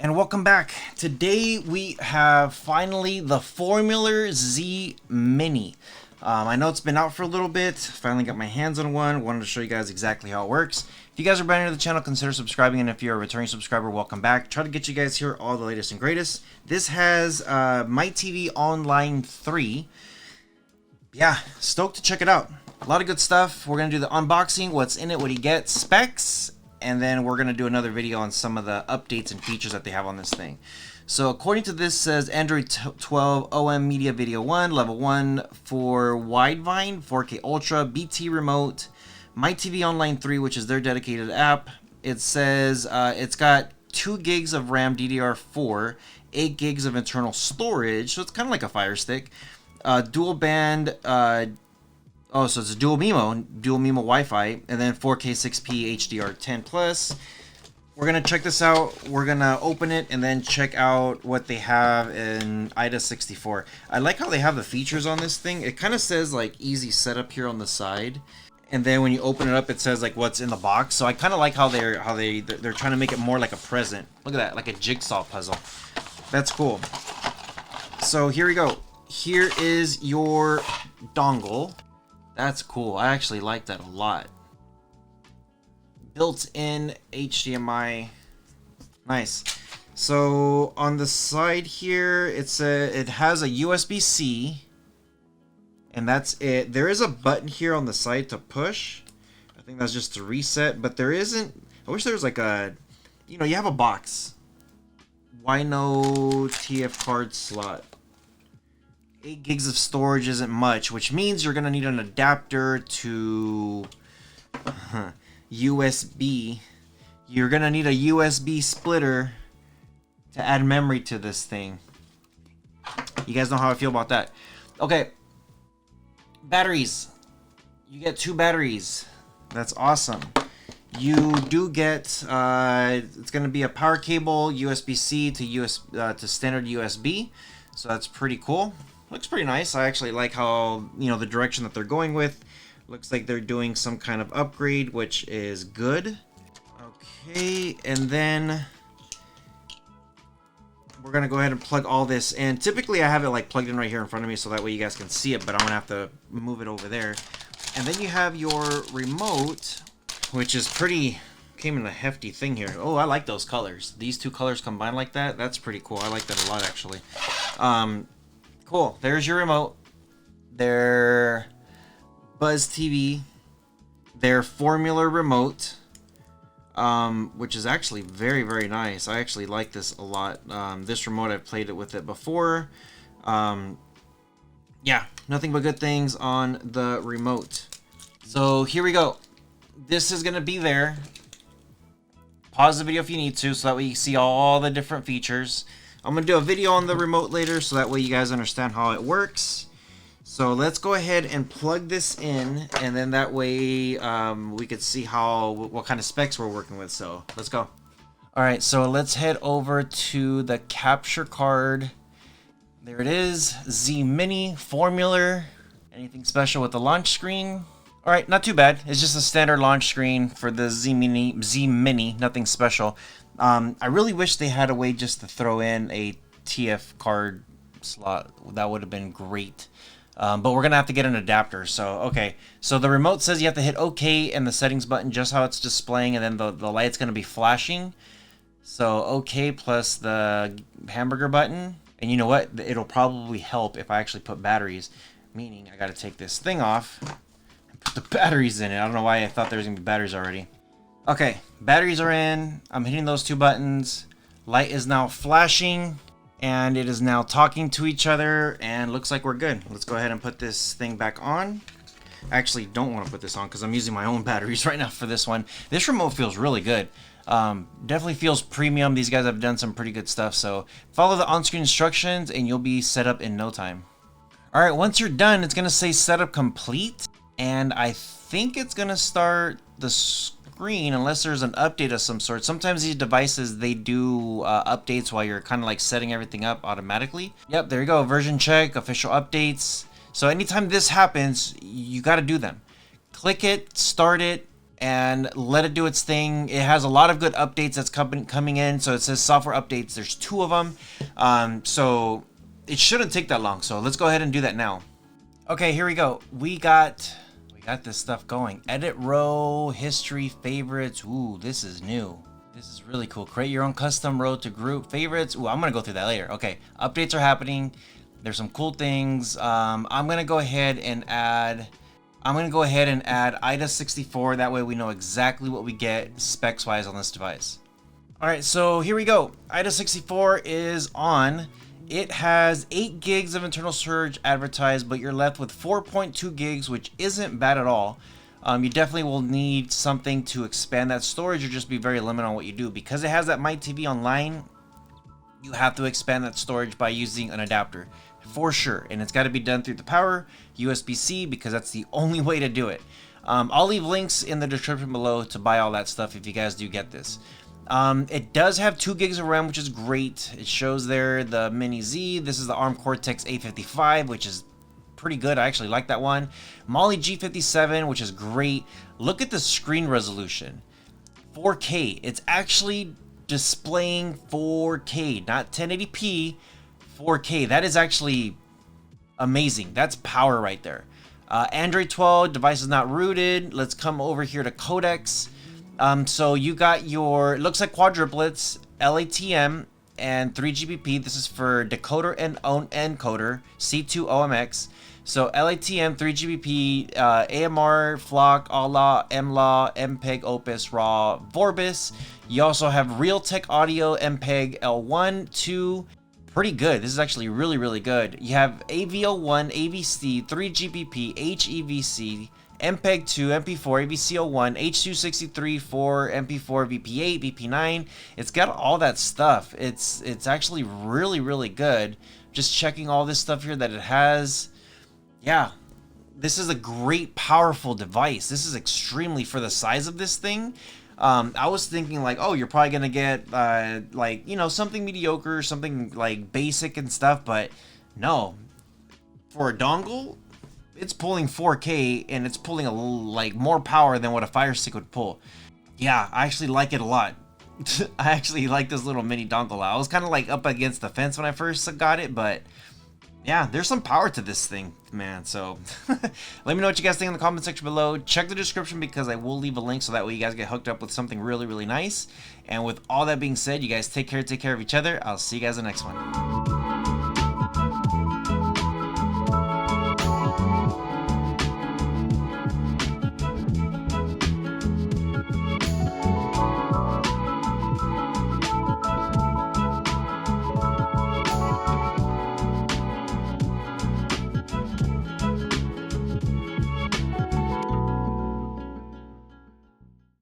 And welcome back. Today we have finally the Formuler Z Mini. I know it's been out for a little bit. Finally got my hands on one. Wanted to show you guys exactly how it works. If you guys are brand new to the channel, consider subscribing. And if you're a returning subscriber, welcome back. Try to get you guys here all the latest and greatest. This has My TV Online 3. Yeah, stoked to check it out. A lot of good stuff. We're going to do the unboxing, what's in it, what you get, specs, and then we're going to do another video on some of the updates and features that they have on this thing. So according to this, says Android 12 OM Media Video 1, Level 1 for Widevine, 4K Ultra, BT Remote, My TV Online 3, which is their dedicated app. It says it's got 2 gigs of RAM DDR4, 8 gigs of internal storage, so it's kind of like a Fire Stick. Dual band, so it's a dual MIMO Wi-Fi, and then 4K 6P HDR10 plus. We're gonna check this out. We're gonna open it and then check out what they have in IDA 64. I like how they have the features on this thing. It kind of says like easy setup here on the side, and then when you open it up, it says like what's in the box. So I kind of like how they're trying to make it more like a present. Look at that, like a jigsaw puzzle. That's cool. So here we go. Here is your dongle. That's cool. I actually like that a lot. Built-in HDMI. Nice. So on the side here, it has a USB-C, and that's it. There is a button here on the side to push. I think that's just to reset, but there isn't. I wish there was like a, you have a box. Why no TF card slot? 8 gigs of storage isn't much, which means you're going to need an adapter to USB. You're going to need a USB splitter to add memory to this thing. You guys know how I feel about that. Okay. Batteries. You get 2 batteries. That's awesome. You do get, it's going to be a power cable, USB-C to standard USB. So that's pretty cool. Looks pretty nice. I actually like how, the direction that they're going with. Looks like they're doing some kind of upgrade, which is good. Okay, and then we're going to go ahead and plug all this in. Typically, I have it like plugged in right here in front of me so that way you guys can see it, but I'm going to have to move it over there. And then you have your remote, which is came in a hefty thing here. Oh, I like those colors. These 2 colors combined like that, that's pretty cool. I like that a lot, actually. Cool. There's your remote. Their Buzz TV. Their Formuler remote, which is actually very, very nice. I actually like this a lot. This remote, I've played it with it before. Yeah, nothing but good things on the remote. So here we go. This is going to be there. Pause the video if you need to, so that way you see all the different features. I'm going to do a video on the remote later, so that way you guys understand how it works. So let's go ahead and plug this in, and then that way we could see what kind of specs we're working with. So let's go. All right, so let's head over to the capture card. There it is, Z Mini Formuler. Anything special with the launch screen? All right, not too bad. It's just a standard launch screen for the Z Mini, nothing special. I really wish they had a way just to throw in a TF card slot. That would have been great. But we're going to have to get an adapter. So, okay. So the remote says you have to hit OK and the settings button just how it's displaying, and then the light's going to be flashing. So OK plus the hamburger button. And you know what? It'll probably help if I actually put batteries. Meaning I got to take this thing off and put the batteries in it. I don't know why I thought there was going to be batteries already. Okay, batteries are in. I'm hitting those 2 buttons. Light is now flashing, and it is now talking to each other, and looks like we're good. Let's go ahead and put this thing back on. I actually don't want to put this on because I'm using my own batteries right now for this one. This remote feels really good. Definitely feels premium. These guys have done some pretty good stuff, so follow the on-screen instructions, and you'll be set up in no time. All right, once you're done, it's going to say setup complete, and I think it's going to start the screen unless there's an update of some sort. Sometimes these devices, they do updates while you're kind of like setting everything up automatically. Yep, there you go. Version check, official updates. So anytime this happens, you got to do them. Click it, start it, and let it do its thing. It has a lot of good updates that's coming in. So it says software updates. There's 2 of them. So it shouldn't take that long. So let's go ahead and do that now. Okay, here we go. We got this stuff going. Edit row, history, favorites. Ooh, this is new. This is really cool. Create your own custom row to group favorites. Ooh, I'm gonna go through that later. Okay, updates are happening. There's some cool things. I'm gonna go ahead and add IDA64. That way we know exactly what we get specs wise on this device. All right, so here we go. IDA64 is on. It has 8 gigs of internal storage advertised, but you're left with 4.2 gigs, which isn't bad at all. You definitely will need something to expand that storage or just be very limited on what you do. Because it has that My TV Online, you have to expand that storage by using an adapter for sure. And it's got to be done through the power, USB-C, because that's the only way to do it. I'll leave links in the description below to buy all that stuff if you guys do get this. It does have 2 gigs of RAM, which is great. It shows there the Mini Z. This is the ARM Cortex A55, which is pretty good. I actually like that one. Mali G57, which is great. Look at the screen resolution. 4K. It's actually displaying 4K, not 1080p, 4K. That is actually amazing. That's power right there. Android 12, device is not rooted. Let's come over here to codecs. So you got your, it looks like quadruplets, LATM, and 3GBP. This is for decoder and encoder, C2OMX. So LATM, 3GBP, AMR, Flock, ALA, MLAW, MPEG, Opus, RAW, Vorbis. You also have Realtek Audio, MPEG, L1, 2. Pretty good. This is actually really, really good. You have AVO1, AVC, 3GBP, HEVC, MPEG 2, MP4, AVCO1, H263, 4, MP4, VP8, VP9. It's got all that stuff. It's actually really, really good. Just checking all this stuff here that it has. Yeah, this is a great, powerful device. This is extremely, for the size of this thing. I was thinking like, oh, you're probably gonna get like, you know, something mediocre, something like basic and stuff, but no. For a dongle, it's pulling 4K and it's pulling a like more power than what a Fire Stick would pull. Yeah, I actually like it a lot. I actually like this little mini dongle. I was kind of like up against the fence when I first got it, but yeah, there's some power to this thing, man. So let me know what you guys think in the comment section below. Check the description because I will leave a link so that way you guys get hooked up with something really, really nice. And with all that being said, you guys take care of each other. I'll see you guys in the next one.